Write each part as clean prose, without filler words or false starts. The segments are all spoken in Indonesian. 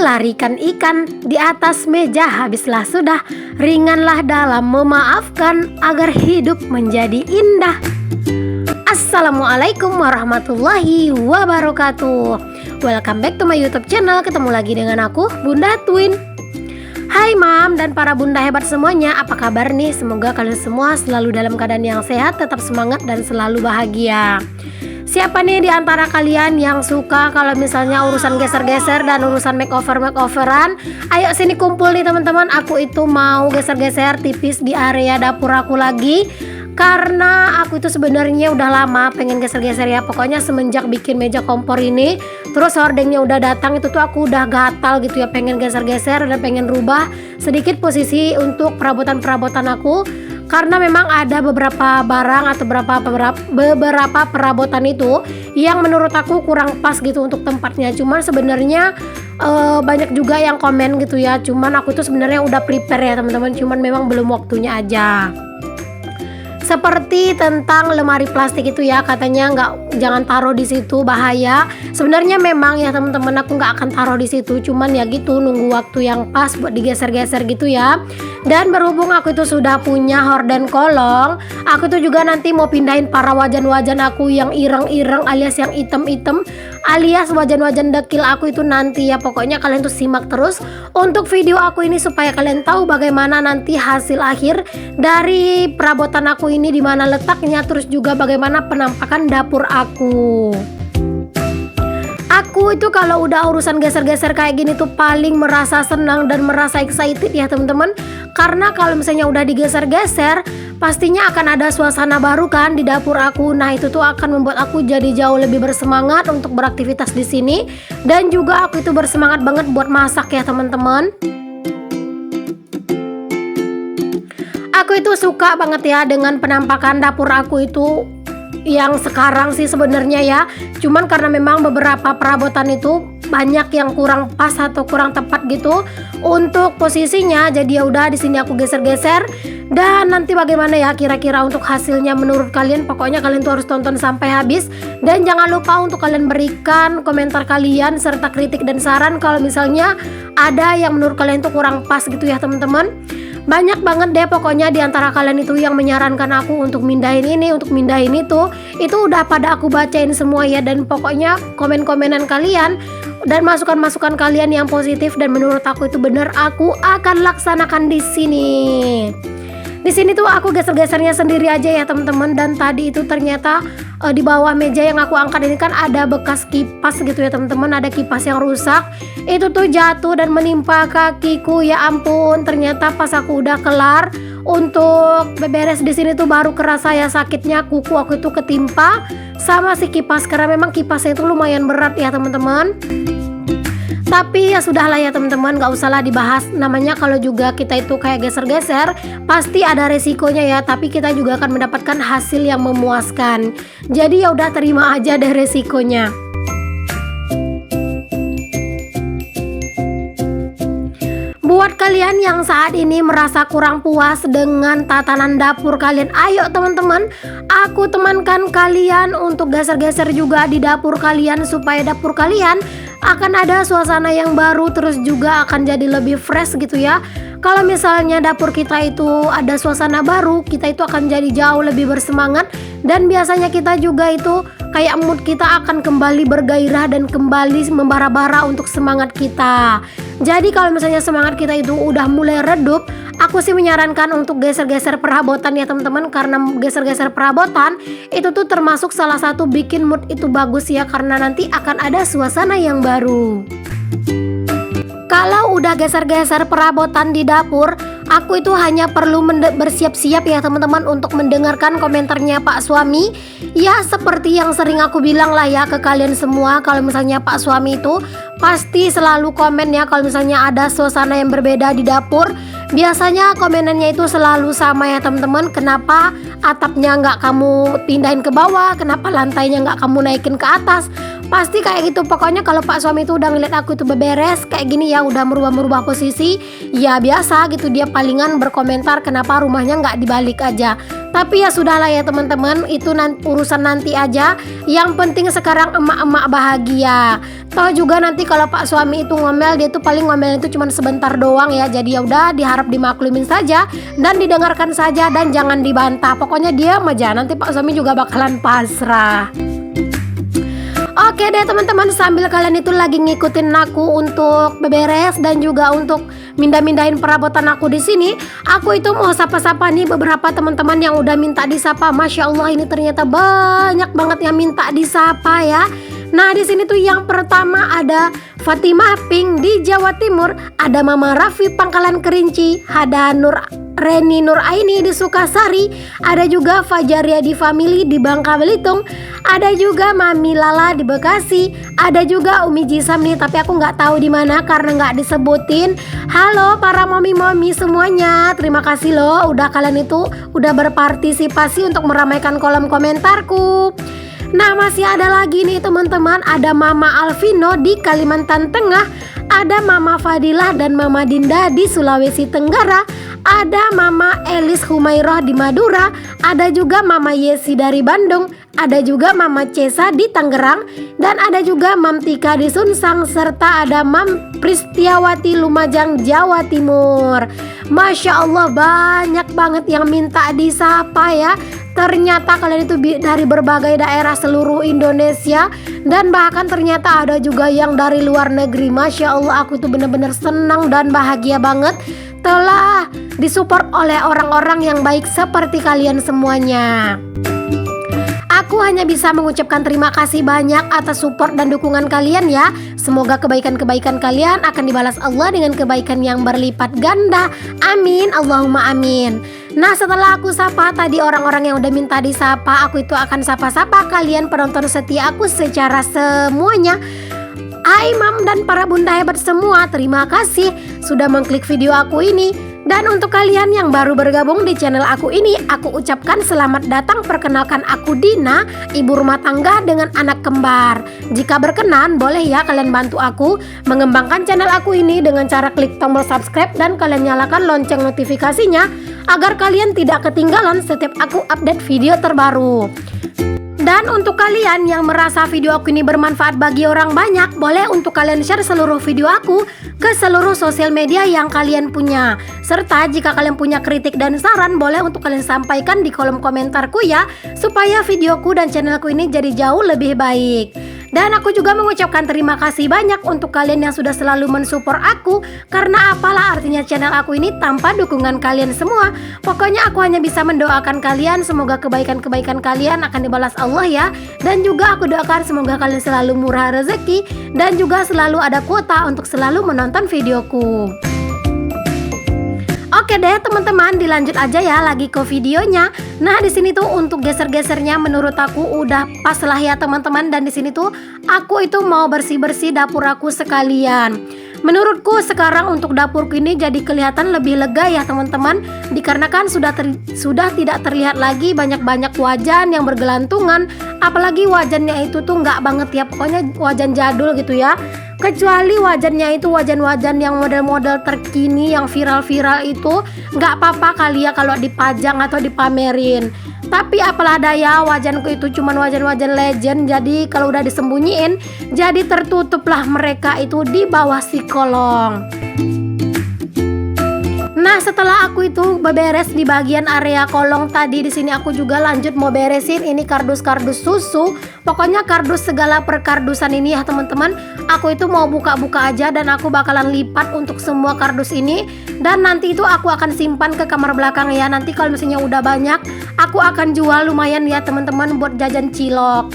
melarikan ikan di atas meja, habislah sudah, ringanlah dalam memaafkan agar hidup menjadi indah. Assalamualaikum warahmatullahi wabarakatuh. Welcome back to my YouTube channel. Ketemu lagi dengan aku, Bunda Twin. Hai Mam dan para bunda hebat semuanya, apa kabar nih? Semoga kalian semua selalu dalam keadaan yang sehat, tetap semangat dan selalu bahagia. Siapa nih di antara kalian yang suka kalau misalnya urusan geser-geser dan urusan makeoveran? Ayo sini kumpul nih teman-teman. Aku itu mau geser-geser tipis di area dapur aku lagi. Karena aku itu sebenarnya udah lama pengen geser-geser ya. Pokoknya semenjak bikin meja kompor ini, terus hordengnya udah datang, itu tuh aku udah gatal gitu ya, pengen geser-geser dan pengen rubah sedikit posisi untuk perabotan-perabotan aku. Karena memang ada beberapa barang atau beberapa perabotan itu yang menurut aku kurang pas gitu untuk tempatnya. Cuman sebenarnya banyak juga yang komen gitu ya. Cuman aku tuh sebenarnya udah prepare ya teman-teman. Cuman memang belum waktunya aja. Seperti tentang lemari plastik itu ya, katanya jangan taruh di situ, bahaya. Sebenarnya memang ya teman-teman, aku nggak akan taruh di situ, cuman ya gitu nunggu waktu yang pas buat digeser-geser gitu ya. Dan berhubung aku itu sudah punya horden kolong, aku tuh juga nanti mau pindahin para wajan-wajan aku yang ireng-ireng alias yang item-item alias wajan-wajan dekil aku itu nanti ya. Pokoknya kalian tuh simak terus untuk video aku ini supaya kalian tahu bagaimana nanti hasil akhir dari perabotan aku ini, di mana letaknya, terus juga bagaimana penampakan dapur aku. Aku itu kalau udah urusan geser-geser kayak gini tuh paling merasa senang dan merasa excited ya teman-teman. Karena kalau misalnya udah digeser-geser, pastinya akan ada suasana baru kan di dapur aku. Nah, itu tuh akan membuat aku jadi jauh lebih bersemangat untuk beraktivitas di sini, dan juga aku itu bersemangat banget buat masak ya teman-teman. Aku itu suka banget ya dengan penampakan dapur aku itu yang sekarang sih sebenarnya ya. Cuman karena memang beberapa perabotan itu banyak yang kurang pas atau kurang tepat gitu untuk posisinya. Jadi ya udah di sini aku geser-geser. Dan nanti bagaimana ya kira-kira untuk hasilnya menurut kalian? Pokoknya kalian tuh harus tonton sampai habis. Dan jangan lupa untuk kalian berikan komentar kalian serta kritik dan saran kalau misalnya ada yang menurut kalian tuh kurang pas gitu ya teman-teman. Banyak banget deh pokoknya di antara kalian itu yang menyarankan aku untuk mindahin ini, untuk mindahin itu udah pada aku bacain semua ya. Dan pokoknya komen-komenan kalian dan masukan-masukan kalian yang positif dan menurut aku itu benar, aku akan laksanakan di sini. Di sini tuh aku geser-gesernya sendiri aja ya teman-teman. Dan tadi itu ternyata di bawah meja yang aku angkat ini kan ada bekas kipas gitu ya teman-teman. Ada kipas yang rusak. Itu tuh jatuh dan menimpa kakiku. Ya ampun, ternyata pas aku udah kelar untuk beberes di sini tuh baru kerasa ya sakitnya, kuku aku itu ketimpa sama si kipas. Karena memang kipasnya itu lumayan berat ya teman-teman. Tapi ya sudahlah ya teman-teman, gak usahlah dibahas. Namanya kalau juga kita itu kayak geser-geser, pasti ada resikonya ya. Tapi kita juga akan mendapatkan hasil yang memuaskan. Jadi ya udah terima aja deh resikonya. Buat kalian yang saat ini merasa kurang puas dengan tatanan dapur kalian, ayo teman-teman, aku temankan kalian untuk geser-geser juga di dapur kalian supaya dapur kalian akan ada suasana yang baru, terus juga akan jadi lebih fresh gitu ya. Kalau misalnya dapur kita itu ada suasana baru, kita itu akan jadi jauh lebih bersemangat. Dan biasanya kita juga itu kayak mood kita akan kembali bergairah dan kembali membara-bara untuk semangat kita. Jadi kalau misalnya semangat kita itu udah mulai redup, aku sih menyarankan untuk geser-geser perabotan ya teman-teman. Karena geser-geser perabotan itu tuh termasuk salah satu bikin mood itu bagus ya. Karena nanti akan ada suasana yang baru. Kalau udah geser-geser perabotan di dapur, aku itu hanya perlu bersiap-siap ya teman-teman untuk mendengarkan komentarnya Pak Suami. Ya seperti yang sering aku bilang lah ya ke kalian semua, kalau misalnya Pak Suami itu pasti selalu komen ya kalau misalnya ada suasana yang berbeda di dapur. Biasanya komenannya itu selalu sama ya teman-teman. Kenapa atapnya nggak kamu pindahin ke bawah? Kenapa lantainya nggak kamu naikin ke atas? Pasti kayak gitu. Pokoknya kalau pak suami itu udah ngeliat aku itu beberes kayak gini ya, udah merubah posisi, ya biasa gitu dia palingan berkomentar kenapa rumahnya nggak dibalik aja. Tapi ya sudahlah ya teman-teman, itu urusan nanti aja. Yang penting sekarang emak-emak bahagia. Toh juga nanti kalau pak suami itu ngomel, dia tuh paling ngomel itu cuma sebentar doang ya. Jadi ya udah diharap dimaklumin saja dan didengarkan saja dan jangan dibantah. Pokoknya diam aja, nanti pak suami juga bakalan pasrah. Oke deh teman-teman, sambil kalian itu lagi ngikutin aku untuk beberes dan juga untuk mindah-mindahin perabotan aku di sini, aku itu mau sapa-sapa nih beberapa teman-teman yang udah minta disapa. Masya Allah, ini ternyata banyak banget yang minta disapa ya. Nah di sini tuh yang pertama ada Fatimah Pink di Jawa Timur, ada Mama Raffi Pangkalan Kerinci, ada Reni Nur Aini di Sukasari, ada juga Fajaria di Family di Bangka Belitung, ada juga Mami Lala di Bekasi, ada juga Umi Jisam nih, tapi aku nggak tahu di mana karena nggak disebutin. Halo para momi-momi semuanya, terima kasih loh udah kalian itu udah berpartisipasi untuk meramaikan kolom komentarku. Nah masih ada lagi nih teman-teman, ada Mama Alvino di Kalimantan Tengah, ada Mama Fadilah dan Mama Dinda di Sulawesi Tenggara, ada Mama Elis Humairah di Madura, ada juga Mama Yesi dari Bandung, ada juga Mama Cesa di Tangerang, dan ada juga Mam Tika di Sunsang, serta ada Mam Pristiawati Lumajang, Jawa Timur. Masya Allah, banyak banget yang minta disapa ya. Ternyata kalian itu dari berbagai daerah seluruh Indonesia, dan bahkan ternyata ada juga yang dari luar negeri. Masya Allah, aku tuh bener-bener senang dan bahagia banget telah disupport oleh orang-orang yang baik seperti kalian semuanya. Aku hanya bisa mengucapkan terima kasih banyak atas support dan dukungan kalian ya. Semoga kebaikan-kebaikan kalian akan dibalas Allah dengan kebaikan yang berlipat ganda. Amin, Allahumma amin. Nah setelah aku sapa tadi orang-orang yang udah minta disapa, aku itu akan sapa-sapa kalian penonton setia aku secara semuanya. Hai Mam dan para bunda hebat semua, terima kasih sudah mengklik video aku ini. Dan untuk kalian yang baru bergabung di channel aku ini, aku ucapkan selamat datang. Perkenalkan aku Dina, ibu rumah tangga dengan anak kembar. Jika berkenan, boleh ya kalian bantu aku mengembangkan channel aku ini dengan cara klik tombol subscribe dan kalian nyalakan lonceng notifikasinya agar kalian tidak ketinggalan setiap aku update video terbaru. Dan untuk kalian yang merasa video aku ini bermanfaat bagi orang banyak, boleh untuk kalian share seluruh video aku ke seluruh sosial media yang kalian punya. Serta jika kalian punya kritik dan saran, boleh untuk kalian sampaikan di kolom komentarku ya, supaya videoku dan channelku ini jadi jauh lebih baik. Dan aku juga mengucapkan terima kasih banyak untuk kalian yang sudah selalu mensupport aku. Karena apalah artinya channel aku ini tanpa dukungan kalian semua. Pokoknya aku hanya bisa mendoakan kalian, semoga kebaikan-kebaikan kalian akan dibalas Allah ya. Dan juga aku doakan semoga kalian selalu murah rezeki dan juga selalu ada kuota untuk selalu menonton videoku. Oke deh teman-teman, dilanjut aja ya lagi ke videonya. Nah di sini tuh untuk geser-gesernya menurut aku udah pas lah ya teman-teman. Dan di sini tuh aku itu mau bersih-bersih dapur aku sekalian. Menurutku sekarang untuk dapurku ini jadi kelihatan lebih lega ya teman-teman. Dikarenakan sudah tidak terlihat lagi banyak-banyak wajan yang bergelantungan. Apalagi wajannya itu tuh nggak banget ya, pokoknya wajan jadul gitu ya. Kecuali wajannya itu wajan-wajan yang model-model terkini yang viral-viral itu nggak apa-apa kali ya kalau dipajang atau dipamerin. Tapi apalah daya, wajanku itu cuman wajan-wajan legend. Jadi kalau udah disembunyiin, jadi tertutuplah mereka itu di bawah si kolong. Nah setelah aku itu beberes di bagian area kolong tadi, di sini aku juga lanjut mau beresin ini kardus-kardus susu. Pokoknya kardus segala perkardusan ini ya teman-teman. Aku itu mau buka-buka aja dan aku bakalan lipat untuk semua kardus ini. Dan nanti itu aku akan simpan ke kamar belakang ya. Nanti kalau misalnya udah banyak, aku akan jual lumayan ya teman-teman buat jajan cilok.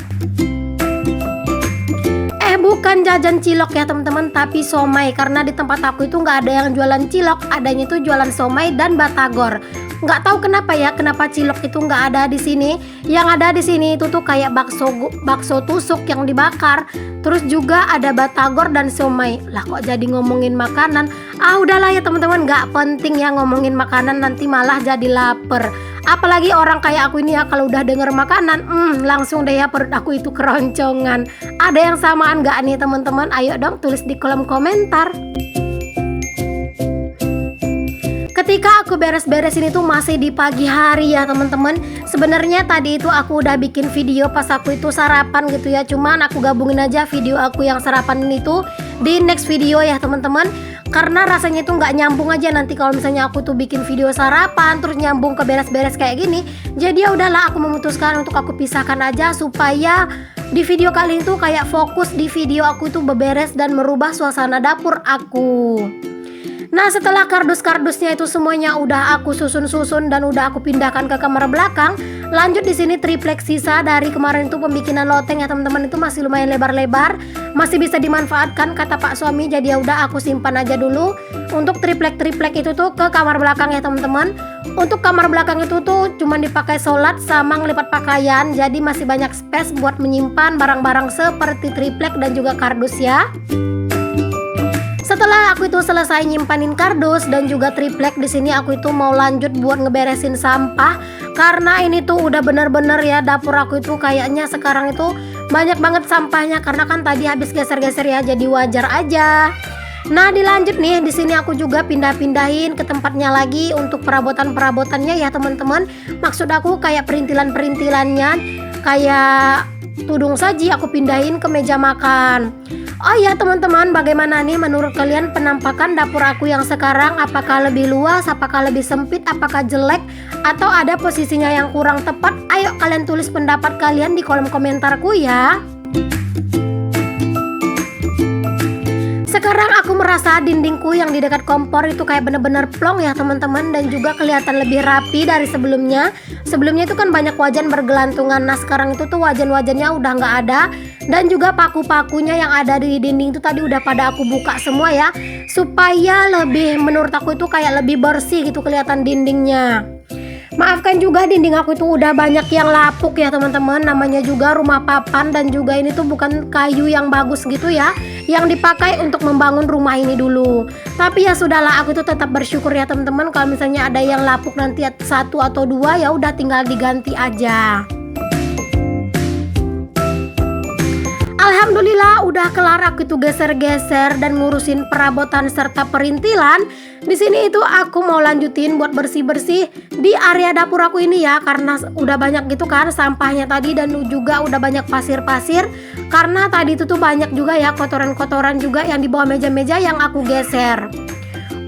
Bukan jajan cilok ya teman-teman, tapi somai. Karena di tempat aku itu nggak ada yang jualan cilok, adanya itu jualan somai dan batagor. Nggak tahu kenapa ya, kenapa cilok itu nggak ada di sini. Yang ada di sini itu tuh kayak bakso tusuk yang dibakar. Terus juga ada batagor dan somai. Lah kok jadi ngomongin makanan? Ah udahlah ya teman-teman, nggak penting ya ngomongin makanan, nanti malah jadi lapar. Apalagi orang kayak aku ini ya, kalau udah denger makanan, langsung deh ya perut aku itu keroncongan. Ada yang samaan gak nih teman-teman? Ayo dong tulis di kolom komentar. Ketika aku beres-beres ini tuh masih di pagi hari ya teman-teman. Sebenarnya tadi itu aku udah bikin video pas aku itu sarapan gitu ya. Cuman aku gabungin aja video aku yang sarapan ini tuh di next video ya teman-teman. Karena rasanya itu nggak nyambung aja nanti kalau misalnya aku tuh bikin video sarapan terus nyambung ke beres-beres kayak gini. Jadi ya udahlah, aku memutuskan untuk aku pisahkan aja supaya di video kali ini tuh kayak fokus di video aku itu beberes dan merubah suasana dapur aku. Nah, setelah kardus-kardusnya itu semuanya udah aku susun-susun dan udah aku pindahkan ke kamar belakang, lanjut di sini triplek sisa dari kemarin itu pembikinan loteng ya teman-teman, itu masih lumayan lebar-lebar, masih bisa dimanfaatkan kata Pak suami. Jadi ya udah aku simpan aja dulu untuk triplek-triplek itu tuh ke kamar belakang ya teman-teman. Untuk kamar belakang itu tuh cuma dipakai sholat sama ngelipat pakaian, jadi masih banyak space buat menyimpan barang-barang seperti triplek dan juga kardus ya. Setelah aku itu selesai nyimpanin kardus dan juga triplek, di sini aku itu mau lanjut buat ngeberesin sampah. Karena ini tuh udah bener-bener ya, dapur aku itu kayaknya sekarang itu banyak banget sampahnya karena kan tadi habis geser-geser ya, jadi wajar aja. Nah, dilanjut nih, di sini aku juga pindah-pindahin ke tempatnya lagi untuk perabotan-perabotannya ya teman-teman. Maksud aku kayak perintilan-perintilannya, kayak tudung saji aku pindahin ke meja makan. Oh ya teman-teman, bagaimana nih menurut kalian penampakan dapur aku yang sekarang? Apakah lebih luas, apakah lebih sempit, apakah jelek, atau ada posisinya yang kurang tepat? Ayo kalian tulis pendapat kalian di kolom komentarku ya. Sekarang aku merasa dindingku yang di dekat kompor itu kayak bener-bener plong ya teman-teman, dan juga kelihatan lebih rapi dari sebelumnya. Sebelumnya itu kan banyak wajan bergelantungan. Nah sekarang itu tuh wajan-wajannya udah nggak ada, dan juga paku-pakunya yang ada di dinding itu tadi udah pada aku buka semua ya, supaya lebih, menurut aku itu kayak lebih bersih gitu kelihatan dindingnya. Maafkan juga dinding aku itu udah banyak yang lapuk ya teman-teman. Namanya juga rumah papan, dan juga ini tuh bukan kayu yang bagus gitu ya, yang dipakai untuk membangun rumah ini dulu. Tapi ya sudahlah, aku tuh tetap bersyukur ya teman-teman. Kalau misalnya ada yang lapuk nanti satu atau dua, ya udah tinggal diganti aja. Alhamdulillah udah kelar aku itu geser-geser dan ngurusin perabotan serta perintilan. Di sini itu aku mau lanjutin buat bersih-bersih di area dapur aku ini ya, karena udah banyak gitu kan sampahnya tadi, dan juga udah banyak pasir-pasir. Karena tadi itu tuh banyak juga ya kotoran-kotoran juga yang di bawah meja-meja yang aku geser.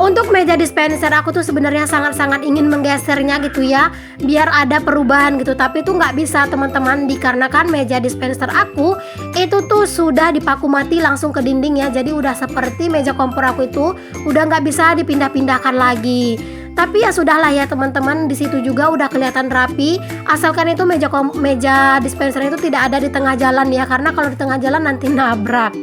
Untuk meja dispenser aku tuh sebenarnya sangat-sangat ingin menggesernya gitu ya, biar ada perubahan gitu. Tapi tuh nggak bisa teman-teman, dikarenakan meja dispenser aku itu tuh sudah dipaku mati langsung ke dinding ya. Jadi udah seperti meja kompor aku itu udah nggak bisa dipindah-pindahkan lagi. Tapi ya sudahlah ya teman-teman, di situ juga udah kelihatan rapi. Asalkan itu meja dispenser itu tidak ada di tengah jalan ya, karena kalau di tengah jalan nanti nabrak.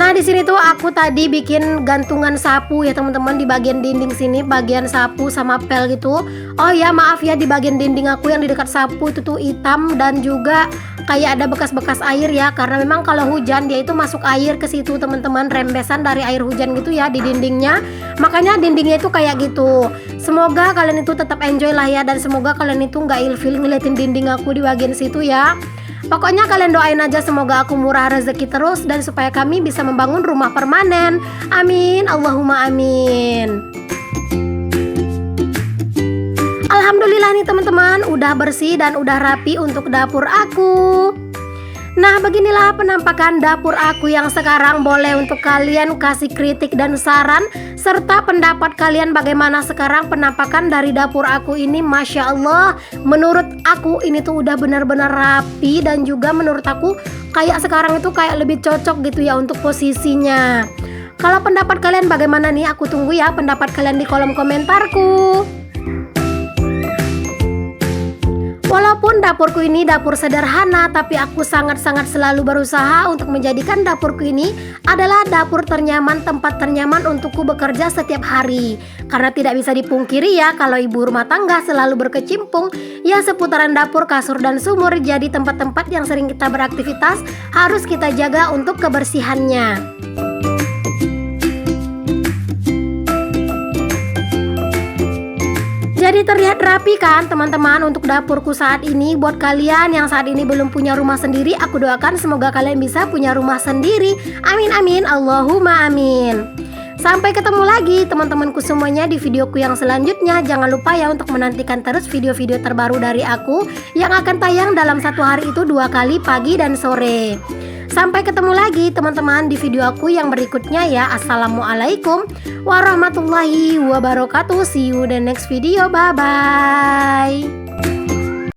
Nah di sini tuh aku tadi bikin gantungan sapu ya teman-teman di bagian dinding sini, bagian sapu sama pel gitu. Oh ya maaf ya, di bagian dinding aku yang di dekat sapu itu tuh hitam dan juga kayak ada bekas-bekas air ya, karena memang kalau hujan dia itu masuk air ke situ teman-teman, rembesan dari air hujan gitu ya di dindingnya. Makanya dindingnya itu kayak gitu. Semoga kalian itu tetap enjoy lah ya, dan semoga kalian itu nggak ilfil ngeliatin dinding aku di bagian situ ya. Pokoknya kalian doain aja semoga aku murah rezeki terus, dan supaya kami bisa membangun rumah permanen. Amin, Allahumma amin. Alhamdulillah nih teman-teman, udah bersih dan udah rapi untuk dapur aku. Nah beginilah penampakan dapur aku yang sekarang. Boleh untuk kalian kasih kritik dan saran serta pendapat kalian bagaimana sekarang penampakan dari dapur aku ini. Masya Allah, menurut aku ini tuh udah benar-benar rapi, dan juga menurut aku kayak sekarang itu kayak lebih cocok gitu ya untuk posisinya. Kalau pendapat kalian bagaimana nih? Aku tunggu ya pendapat kalian di kolom komentarku. Walaupun dapurku ini dapur sederhana, tapi aku sangat-sangat selalu berusaha untuk menjadikan dapurku ini adalah dapur ternyaman, tempat ternyaman untukku bekerja setiap hari. Karena tidak bisa dipungkiri ya, kalau ibu rumah tangga selalu berkecimpung ya seputaran dapur, kasur, dan sumur. Jadi tempat-tempat yang sering kita beraktivitas harus kita jaga untuk kebersihannya. Jadi terlihat rapi kan teman-teman untuk dapurku saat ini. Buat kalian yang saat ini belum punya rumah sendiri, aku doakan semoga kalian bisa punya rumah sendiri. Amin amin, Allahumma amin. Sampai ketemu lagi teman-temanku semuanya di videoku yang selanjutnya. Jangan lupa ya untuk menantikan terus video-video terbaru dari aku yang akan tayang dalam satu hari itu 2 kali, pagi dan sore. Sampai ketemu lagi teman-teman di video aku yang berikutnya ya. Assalamualaikum warahmatullahi wabarakatuh. See you the next video. Bye bye.